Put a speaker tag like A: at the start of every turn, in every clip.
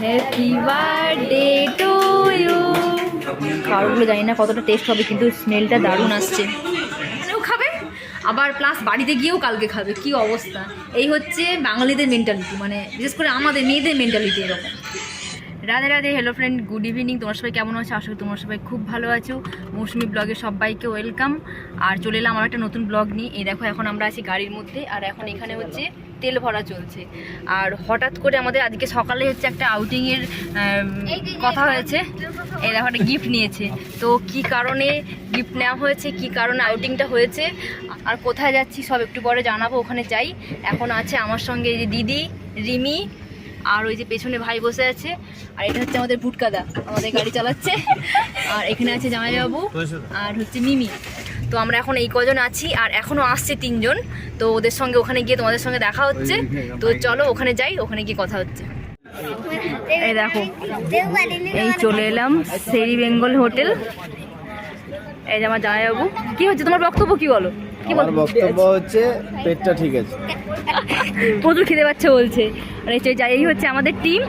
A: Happy birthday to you. খাবারগুলো জানি না কতটা টেস্ট হবে, কিন্তু স্মেলটা দারুণ আসছে। এখানেও খাবে আবার প্লাস বাড়িতে গিয়েও কালকে খাবে। কি অবস্থা! এই হচ্ছে বাঙালিদের মেন্টালিটি, মানে বিশেষ করে আমাদের মেয়েদের মেন্টালিটি এরকম। Radhe Radhe, hello friend, good evening. তোমার সবাই কেমন আছো? আশা করি তোমার সবাই খুব ভালো আছো। মৌসুমি ব্লগে সবাইকে ওয়েলকাম। আর চলে এলাম আমার একটা নতুন ব্লগ নিয়ে। এই দেখো, এখন আমরা আছি গাড়ির মধ্যে, আর এখন এখানে হচ্ছে তেল ভরা চলছে। আর হঠাৎ করে আমাদের আজকে সকালে হচ্ছে একটা আউটিংয়ের কথা হয়েছে। এই দেখো, একটা গিফট নিয়েছে। তো কি কারণে গিফট নেওয়া হয়েছে, কি কারণে আউটিংটা হয়েছে, আর কোথায় যাচ্ছি সব একটু পরে জানাবো। ওখানে যাই। এখন আছে আমার সঙ্গে এই যে দিদি, রিমি, আর ওই যে পেছনে ভাই বসে আছে। আর এটা হচ্ছে আমাদের ভুটকাদা, আমাদের গাড়ি চালাচ্ছে। আর এখানে আছে জামাইবাবু আর হচ্ছে মিমি। তো আমরা এখন এই কজন আছি, আর এখনও আসছে 3 জন। তো ওদের সঙ্গে ওখানে গিয়ে তোমাদের সঙ্গে দেখা হচ্ছে। তো চলো ওখানে যাই, ওখানে গিয়ে কথা হচ্ছে। এই দেখো, এই চলে এলাম শেরি বেঙ্গল হোটেল। এই যে আমার জামাইবাবু। কি হচ্ছে তোমার বক্তব্য, কি বলো? কি বল?
B: বক্তব্য হচ্ছে পেটটা ঠিক আছে,
A: প্রচুর খিদে পাচ্ছে বলছে। আর এই হচ্ছে আমাদের টিম।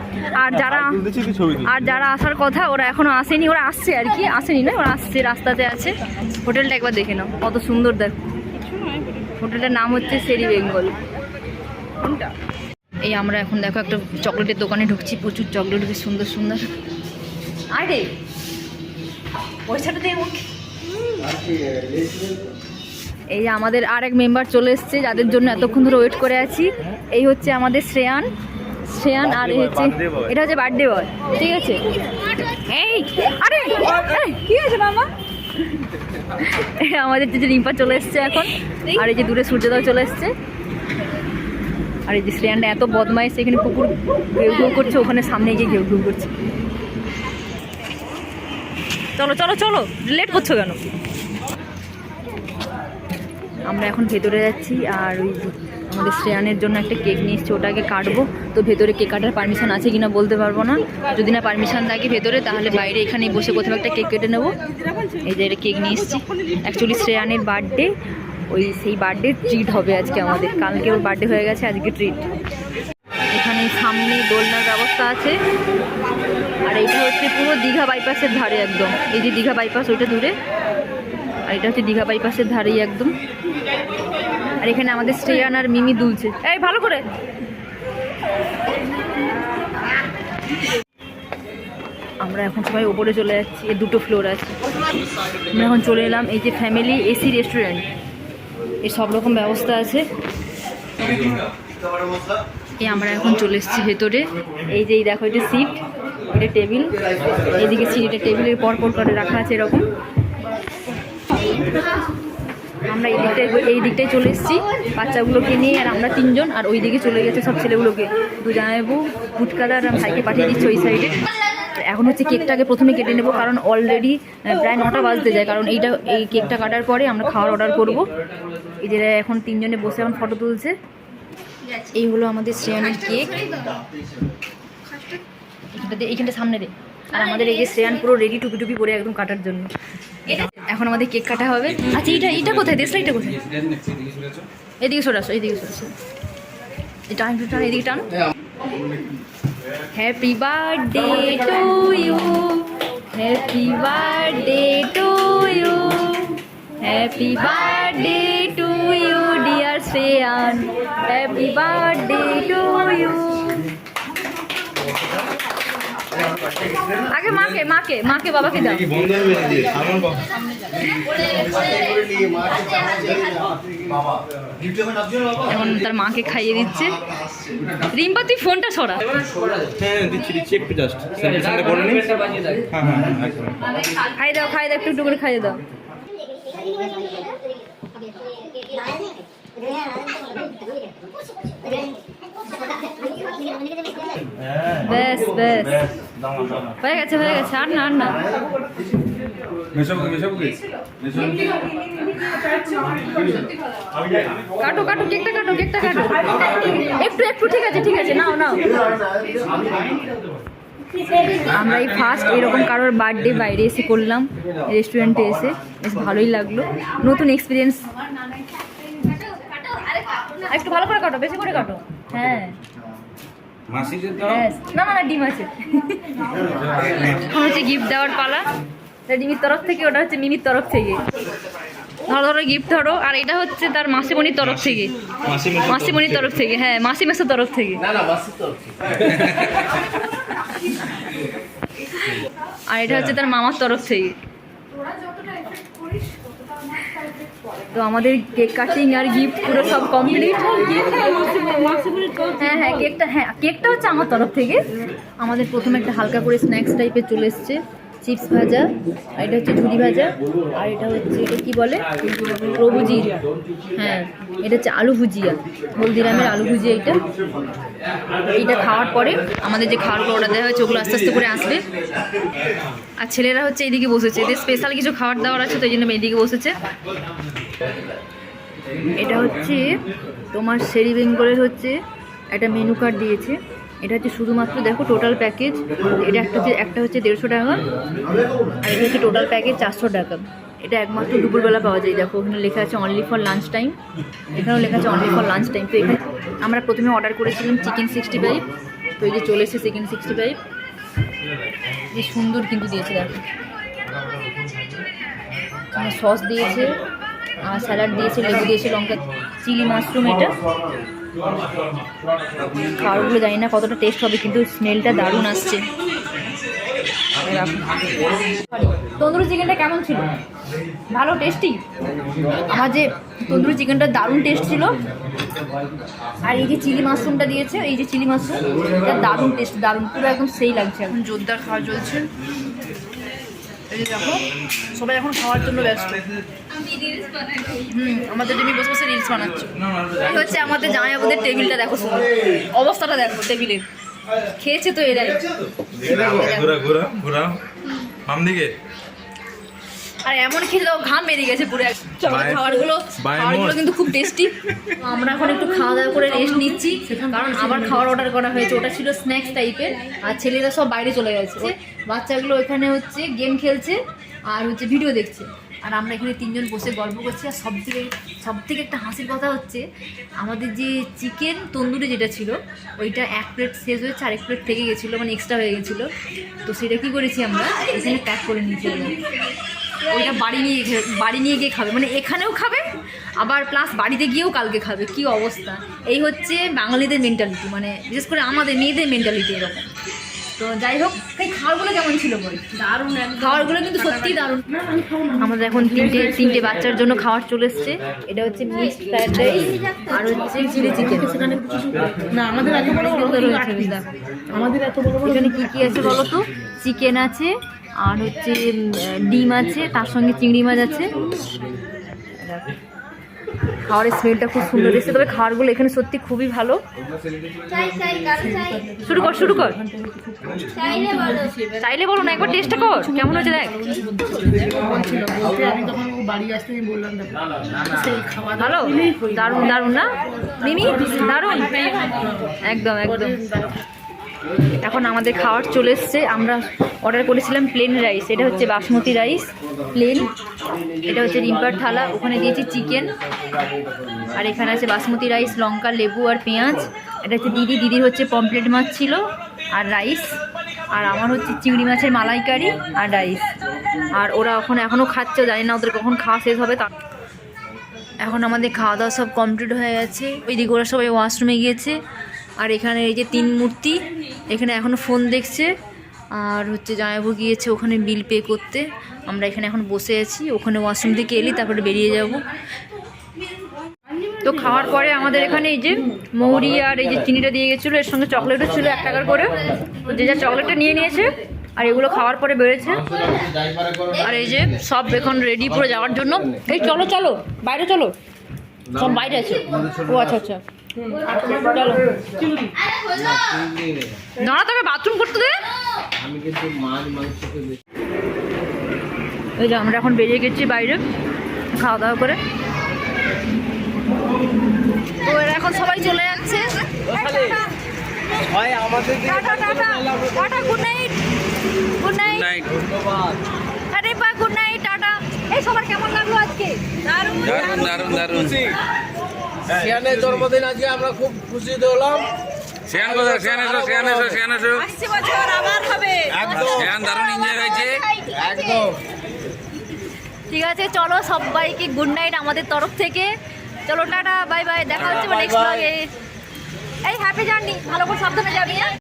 A: আর যারা আসার কথা ওরা এখনো আসেনি। ওরা আসছে আর কি, আসেনি না, ওরা আসছে, রাস্তাতে আছে। হোটেলটা একবার দেখে নাও, কত সুন্দর দেখো। হোটেলটার নাম হচ্ছে শেরি বেঙ্গল। এই আমরা এখন দেখো একটা চকলেটের দোকানে ঢুকছি। প্রচুর চকলেট, বেশ সুন্দর সুন্দর। আরে পয়সাটা দিয়ে এই যে আমাদের আরেক মেম্বার চলে এসছে, যাদের জন্য এতক্ষণ ধরে ওয়েট করে আছি। এই হচ্ছে আমাদের শ্রেয়ান। আর হচ্ছে এটা হচ্ছে বার্থডে বয়, ঠিক আছে? এই আরে কি হয়েছে মামা? আমাদের যে রিম্পা চলে এসছে এখন। আর এই যে দূরে সূর্যদাও চলে এসছে। আর এই যে শ্রেয়ানটা এত বদমাইশ, এখানে কুকুর ঘেউ ঘেউ করছে, ওখানে সামনে গিয়ে ঘেউ ঘেউ করছে। চলো চলো চলো, লেট করছো কেন? আমরা এখন ভেতরে যাচ্ছি। আর ওই আমাদের শ্রেয়ানের জন্য একটা কেক নিয়ে এসছি, ওটাকে কাটবো। তো ভেতরে কেক কাটার পারমিশন আছে কিনা বলতে পারবো না। যদি না পারমিশন থাকে ভেতরে, তাহলে বাইরে এখানেই বসে কোথাও একটা কেক কেটে নেবো। এই যে এটা কেক নিয়ে এসছি। অ্যাকচুয়ালি শ্রেয়ানের বার্থডে, সেই বার্থডে ট্রিট হবে আজকে আমাদের। কালকে ওর বার্থডে হয়ে গেছে, আজকে ট্রিট। এখানে সামনে দোলনার ব্যবস্থা আছে। আর এইটা হচ্ছে পুরো দীঘা বাইপাসের ধারে একদম। এই যে দীঘা বাইপাস, ওইটা দূরে। আর এটা হচ্ছে দীঘা বাইপাসের ধারেই একদম। আর এখানে আমাদের শ্রেয়ান আর মিমি দুলছে। এই ভালো করে। আমরা এখন সবাই ওপরে চলে যাচ্ছি। এর 2টো ফ্লোর আছে। আমরা এখন চলে এলাম এই যে ফ্যামিলি এসি রেস্টুরেন্ট। এর সব রকম ব্যবস্থা আছে। এই আমরা এখন চলে এসেছি ভেতরে। এই যে দেখো, এটা সিট, এটা টেবিল, এইদিকে সিট, এটা টেবিলের পর করে রাখা আছে এরকম। আমরা এই দিকটায় চলে এসেছি বাচ্চাগুলোকে নিয়ে। আর আমরা 3 জন, আর ওই দিকে চলে গেছে সব ছেলেগুলোকে। 2 জামাইবাবু, ভুটকাদা আর ভাইকে পাঠিয়ে দিচ্ছে ওই সাইডে। এখন হচ্ছে কেকটাকে প্রথমে কেটে নেবো, কারণ অলরেডি প্রায় 9টা বাজতে যায়। কারণ এই কেকটা কাটার পরে আমরা খাওয়ার অর্ডার করব। এই যে এখন 3 জনে বসে এখন ফটো তুলছে। এই হলো আমাদের শ্রেয়ানের কেক। এইখানটা সামনে রে। আর আমাদের এই যে শ্রেয়ান পুরো রেডি, টুপি টুপি পরে একদম কাটার জন্য। এখন আমাদের কেক কাটা হবে। আচ্ছা, এইটা কোথায়? দেশলাইটা কোথায়? এদিকে সরে আসো, এইদিকে সরে আসো। টান, এদিকে টান। Happy birthday to you, happy birthday to you, happy birthday to you dear Shreyan, happy birthday to you. আগে মাকে বাবাকে দাও। এখন তার মাকে খাইয়ে দিচ্ছে। রিম্পা, তুই ফোনটা সরা। খাই দাও, একটু করে খাইয়ে দাও। বেশ হয়ে গেছে। আর না কাটো কেকটা কাটো একটু। ঠিক আছে নাও। আমরা এই ফার্স্ট এরকম কারোর বার্থডে বাইরে এসে করলাম, রেস্টুরেন্টে এসে। বেশ ভালোই লাগলো, নতুন এক্সপিরিয়েন্স। একটু ভালো করে কাটো, বেশি করে কাটো। হ্যাঁ,
C: মাসিদের দাও।
A: না না না, ডিম আছে। এখন হচ্ছে গিফট দেওয়ার পালা। এটা ডিমির তরফ থেকে, ওটা হচ্ছে মিমির তরফ থেকে। ধরো ধরো গিফট ধরো। আর এটা হচ্ছে তার মাসিমণির তরফ থেকে, মাসিমণির তরফ থেকে, হ্যাঁ মাসি মেসের তরফ থেকে। আর এটা হচ্ছে তার মামার তরফ থেকে। তো আমাদের কেক কাটিং আর গিফট পুরো সব কমপ্লিট। হ্যাঁ হ্যাঁ কেকটা, হ্যাঁ কেকটা হচ্ছে আমার তরফ থেকে। আমাদের প্রথমে একটা হালকা করে স্ন্যাক্স টাইপের চলে এসছে, চিপস ভাজা, আর এটা হচ্ছে ঝুড়ি ভাজা, আর এটা হচ্ছে এটা কী বলে প্রভুজির, হ্যাঁ এটা হচ্ছে আলু ভুজিয়া, হলদিরামের আলু ভুজিয়া। এইটা খাওয়ার পরে আমাদের যে খাওয়ারগুলো অর্ডার দেওয়া হয়েছে ওগুলো আস্তে আস্তে করে আসবে। আর ছেলেরা হচ্ছে এইদিকে বসেছে, এদের স্পেশাল কিছু খাবার দাবার আছে তো এই জন্য এইদিকে বসেছে। এটা হচ্ছে তোমার শেরি বেঙ্গলের হচ্ছে একটা মেনু কার্ড দিয়েছে। এটা হচ্ছে শুধুমাত্র দেখো টোটাল প্যাকেজ, এটা একটা হচ্ছে 150 টাকা, আর এটা হচ্ছে টোটাল প্যাকেজ 400 টাকা। এটা একমাত্র দুপুরবেলা পাওয়া যায়। দেখো ওখানে লেখা আছে অনলি ফর লাঞ্চ টাইম, এখানেও লেখা আছে অনলি ফর লাঞ্চ টাইম। তো এখানে আমরা প্রথমে অর্ডার করেছিলাম চিকেন 65, তো এই যে চলে এসেছে চিকেন 65। বেশ সুন্দর কিন্তু দিয়েছে, দেখো সস দিয়েছে, আর স্যালাড দিয়েছে, লেবু দিয়েছে, লঙ্কা, চিলি মাশরুম। এটা খাবারগুলো জানি না কতটা টেস্ট হবে, কিন্তু স্মেলটা দারুণ আসছে। তন্দুরি চিকেনটা কেমন ছিল? ভালো টেস্টি। আমার যে তন্দুরি চিকেনটা দারুণ টেস্ট ছিল। আর এই যে চিলি মাশরুমটা দিয়েছে, এই যে চিলি মাশরুম, এটা দারুণ টেস্ট, দারুণ, পুরো একদম সেই লাগছে। এখন জোরদার খাওয়া চলছে। এই যে দেখো সবাই এখন খাওয়ার জন্য ব্যস্ত। আমাদের টেবিল বসে বসে রিলস বানাচ্ছে। হচ্ছে আমাদের জামাইবাবুদের টেবিলটা দেখো, শুধু অবস্থাটা দেখো টেবিলের। খেয়েছে তো এরাই। আর এমন খেলে ঘাম বেরিয়ে গেছে পুরো। খাবারগুলো কিন্তু খুব টেস্টি। আমরা এখন একটু খাওয়া দাওয়া করে রেস্ট নিচ্ছি, কারণ আবার খাবার অর্ডার করা হয়েছে। ওটা ছিল স্ন্যাক্স টাইপের, আর ছেলেরা সব বাইরে চলে গেছে। বাচ্চাগুলো এখানে হচ্ছে গেম খেলছে আর হচ্ছে ভিডিও দেখছে, আর আমরা এখানে তিনজন বসে গল্প করছি। আর সব থেকে একটা হাসির কথা হচ্ছে, আমাদের যে চিকেন তন্দুরি যেটা ছিল ওইটা 1 প্লেট শেষ হয়েছে, আর 1 প্লেট থেকে গেছিলো, মানে এক্সট্রা হয়ে গেছিলো। তো সেটা কী করেছি আমরা এখানে প্যাক করে নিয়েছি। ওইটা বাড়ি নিয়ে গিয়ে খাবে, মানে এখানেও খাবে আবার প্লাস বাড়িতে গিয়েও কালকে খাবে। কি অবস্থা! এই হচ্ছে বাঙালিদের মেন্টালিটি, মানে বিশেষ করে আমাদের মেয়েদের মেন্টালিটি এরকম। তো যাই হোক, এই খাবারগুলো কেমন ছিল বল? দারুণ, খাবারগুলো কিন্তু সত্যিই দারুণ। আমাদের এখন তিনটে বাচ্চার জন্য খাবার চলে এসছে। এটা হচ্ছে মিক্সড ফ্রাইড রাইস আর হচ্ছে চিলি চিকেন। সেখানে না আমাদের এত বড় রয়েছে, আমাদের এত বড় এখানে কী কী আছে বলো তো? চিকেন আছে, আর হচ্ছে ডিম আছে, তার সঙ্গে চিংড়ি মাছ আছে। খাবারের স্মেলটা খুব সুন্দর এসেছে, তবে খাবারগুলো এখানে সত্যি খুবই ভালো। শুরু কর। চাইলে বলো না, একবার টেস্টটা কর কেমন হয়েছে দেখ। ভালো, দারুণ না মিমি? দারুণ, একদম। এখন আমাদের খাবার চলে এসছে। আমরা অর্ডার করেছিলাম প্লেন রাইস, এটা হচ্ছে বাসমতি রাইস প্লেন। এটা হচ্ছে রিম্পার থালা, ওখানে দিয়েছি চিকেন, আর এখানে আছে বাসমতি রাইস, লঙ্কা, লেবু আর পেঁয়াজ। এটা হচ্ছে দিদির হচ্ছে পমপ্লেট মাছ ছিল আর রাইস, আর আমার হচ্ছে চিংড়ি মাছের মালাইকারি আর রাইস। আর ওরা এখনও খাচ্ছে, জানি না ওদের কখন খাওয়া শেষ হবে। এখন আমাদের খাওয়া দাওয়া সব কমপ্লিট হয়ে গেছে। ওইদিকে ওরা সবাই ওয়াশরুমে গিয়েছে। আর এখানে এই যে 3 মূর্তি এখানে এখনও ফোন দেখছে, আর হচ্ছে জামাইবাবু গিয়েছে ওখানে বিল পে করতে। আমরা এখানে এখন বসে আছি, ওখানে ওয়াশরুম থেকে এলি তারপরে বেরিয়ে যাব। তো খাওয়ার পরে আমাদের এখানে এই যে মৌরি আর এই যে চিনিটা দিয়ে গেছিলো, এর সঙ্গে চকলেটও ছিল 1 টাকার করে। যে যা চকলেটটা নিয়েছে, আর এগুলো খাওয়ার পরে বেড়েছে। আর এই যে সব এখন রেডি পুরো যাওয়ার জন্য। এই চলো বাইরে চলো, সব বাইরে আছে। ও আচ্ছা চলো না, তবে বাথরুম করতে দে। এই যে আমরা এখন বেরিয়ে গেছি বাইরে খাওয়া দাওয়া করে। তো এরা এখন সবাই চলে যাচ্ছে। Good night. আরে বা গুড নাইট, টাটা। এই সবার কেমন লাগলো আজকে?
C: দারুণ।
B: সিয়ানের জন্মদিন আজকে আমরা খুব খুশি হলাম।
C: শ্রেয়ান কোথায়? শ্রেয়ান এসো, শ্রেয়ান এসো, শ্রেয়ান এসো।
D: আসছে বছর আবার হবে।
B: একদম
C: শ্রেয়ান দারুণ এনজয় হয়েছে।
B: একদম।
A: ঠিক আছে, চলো সবাইকে গুড নাইট আমাদের তরফ থেকে। চলো টাটা, বাই বাই, দেখা হচ্ছে নেক্সট ব্লগে। এই হ্যাপি জার্নি, ভালো করে সাবধানে যাবি। হ্যাঁ?